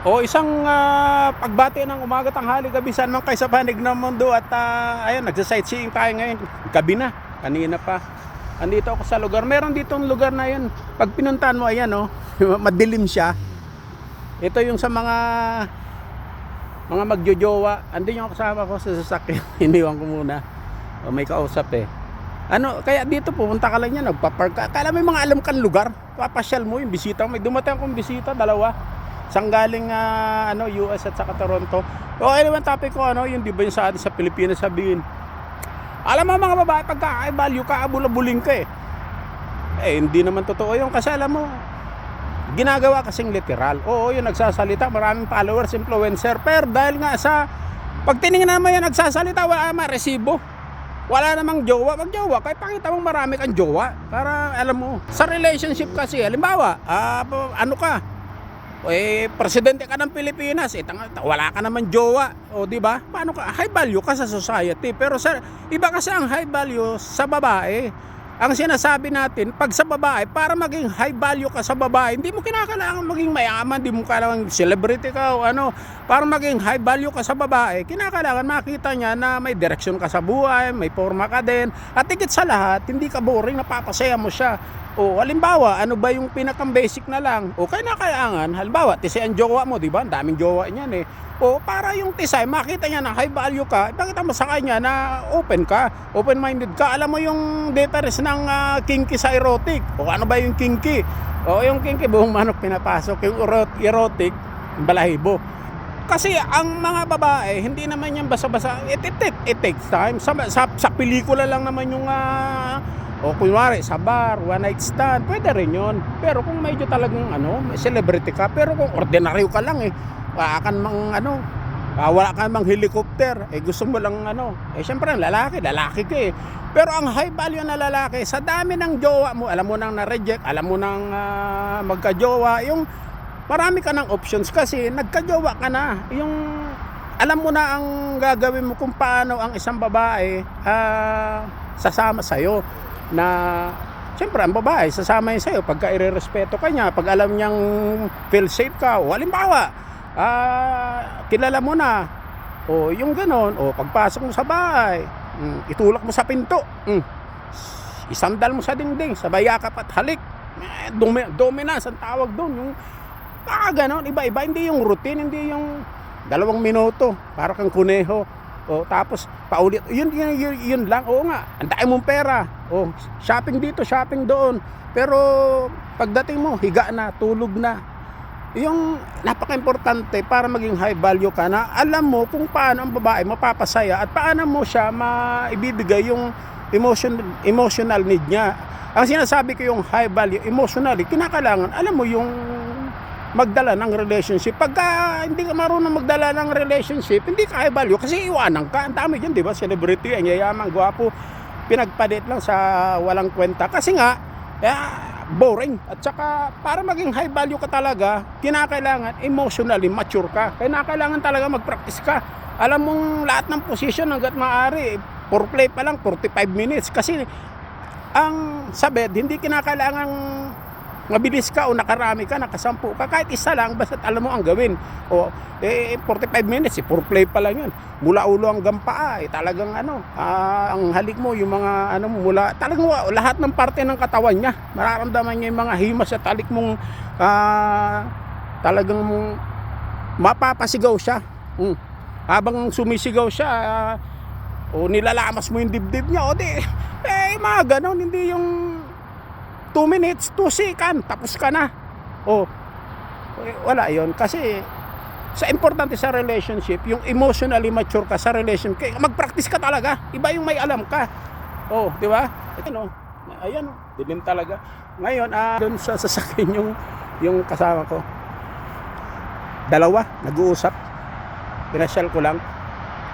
O isang pagbati ng umaga, tanghali, gabi, saan man kayo sa panig ng mundo. At ayun, nagsa-sightseeing tayo ngayon. Gabi na, kanina pa. Andito ako sa lugar. Meron ditong lugar na yun. Pag pinuntahan mo, ayan madilim siya. Ito yung sa mga magjojowa. Andun yung kasama ko sa sasakyan. Iniwan ko muna. May kausap eh. Kaya dito pupunta ka lang yan, nagpa-park ka. Kala may mga alam kang lugar. Papasyal mo yung bisita. May dumating akong bisita, dalawa. Isang galing US at saka Toronto. Okay naman topic ko, yung di ba yung sa atin sa Pilipinas sabihin. Alam mo mga babae, pagka value ka, abulabuling ka eh. Hindi naman totoo yun kasi alam mo, ginagawa kasing literal. Oo, yung nagsasalita, maraming followers, influencer. Pero dahil nga sa, pag tinignan naman yan nagsasalita, wala naman resibo. Wala namang jowa, magjowa. Kaya pakita mong marami kang jowa. Para alam mo, sa relationship kasi, halimbawa, presidente ka ng Pilipinas, wala ka naman jowa, di ba? Paano ka? High value ka sa society. Pero iba kasi ang high value sa babae. Ang sinasabi natin, pag sa babae, para maging high value ka sa babae, hindi mo kinakailangan maging mayaman, hindi mo kailangan celebrity ka o para maging high value ka sa babae, kinakailangan makita niya na may direksyon ka sa buhay, may forma ka din, at higit sa lahat, hindi ka boring, napapasaya mo siya. O halimbawa, ano ba yung pinakang basic na lang? O kailangan, halimbawa, tisay ang jowa mo, di ba? Ang daming jowa niyan eh. O para yung tisay, makita niya na high value ka, ipakita mo sa kanya na open ka, open-minded ka. Alam mo yung difference ng kinky sa erotic. O ano ba yung kinky? O yung kinky, buong manok pinapasok. Yung erotic, balahibo. Kasi ang mga babae, hindi naman yan basa-basa. It takes time. Sa pelikula lang naman yung o kunwari sa bar, one night stand, pwede rin yun. Pero kung medyo talagang may celebrity ka, pero kung ordinaryo ka lang wala ka mang helicopter, gusto mo lang syempre lalaki ka eh. Pero ang high value na lalaki, sa dami ng jowa mo, alam mo nang na-reject, alam mo nang magka-jowa, yung marami ka ng options kasi nagka-jowa ka na, yung alam mo na ang gagawin mo kung paano ang isang babae sasama sa'yo. Na siyempre ang babae sasama yun sa'yo pagka irerespeto ka niya, pag alam niyang feel safe ka, o halimbawa kilala mo na, o yung ganon, o pagpasok mo sa bahay, itulak mo sa pinto, isandal mo sa dingding, sabay yakap at halik, dominance ang tawag doon, yung ganon, iba-iba, hindi yung routine, hindi yung 2 minuto para kang kuneho. O tapos paulit, yun lang. Oo nga, ang dami mong pera. O shopping dito, shopping doon. Pero pagdating mo, higa na, tulog na. Yung napaka-importante para maging high value ka na, alam mo kung paano ang babae mapapasaya at paano mo siya maibibigay yung emotional need niya. Ang sinasabi ko yung high value emotionally, kinakailangan, alam mo yung magdala ng relationship. Pagka hindi ka marunong magdala ng relationship, hindi ka high value kasi iwanan ka. Ang dami dyan, di ba? Celebrity, ang yayaman, gwapo, pinagpalit lang sa walang kwenta. Kasi nga, boring. At saka, para maging high value ka talaga, kinakailangan emotionally mature ka. Kinakailangan talaga mag-practice ka. Alam mong lahat ng position hanggat maaari, foreplay pa lang, 45 minutes. Kasi, ang sa bed, hindi kinakailangan mabilis ka o nakarami ka, nakasampu ka, kahit isa lang, basta alam mo ang gawin. O 45 minutes, foreplay pa lang yun. Mula ulo hanggang paa, talagang ang halik mo, yung mga mula, talagang lahat ng parte ng katawan niya, mararamdaman niya yung mga himas at halik mong talagang mapapasigaw siya. Habang sumisigaw siya, o nilalamas mo yung dibdib niya, o mga ganon, hindi yung 2 minutes, 2 seconds, tapos ka na. Wala yon. Kasi sa importante sa relationship, yung emotionally mature ka sa relationship, mag-practice ka talaga. Iba yung may alam ka. Di ba? Ayan, dilim talaga. Ngayon, doon sa sasakyan yung kasama ko. 2, nag-uusap. Pinasyal ko lang.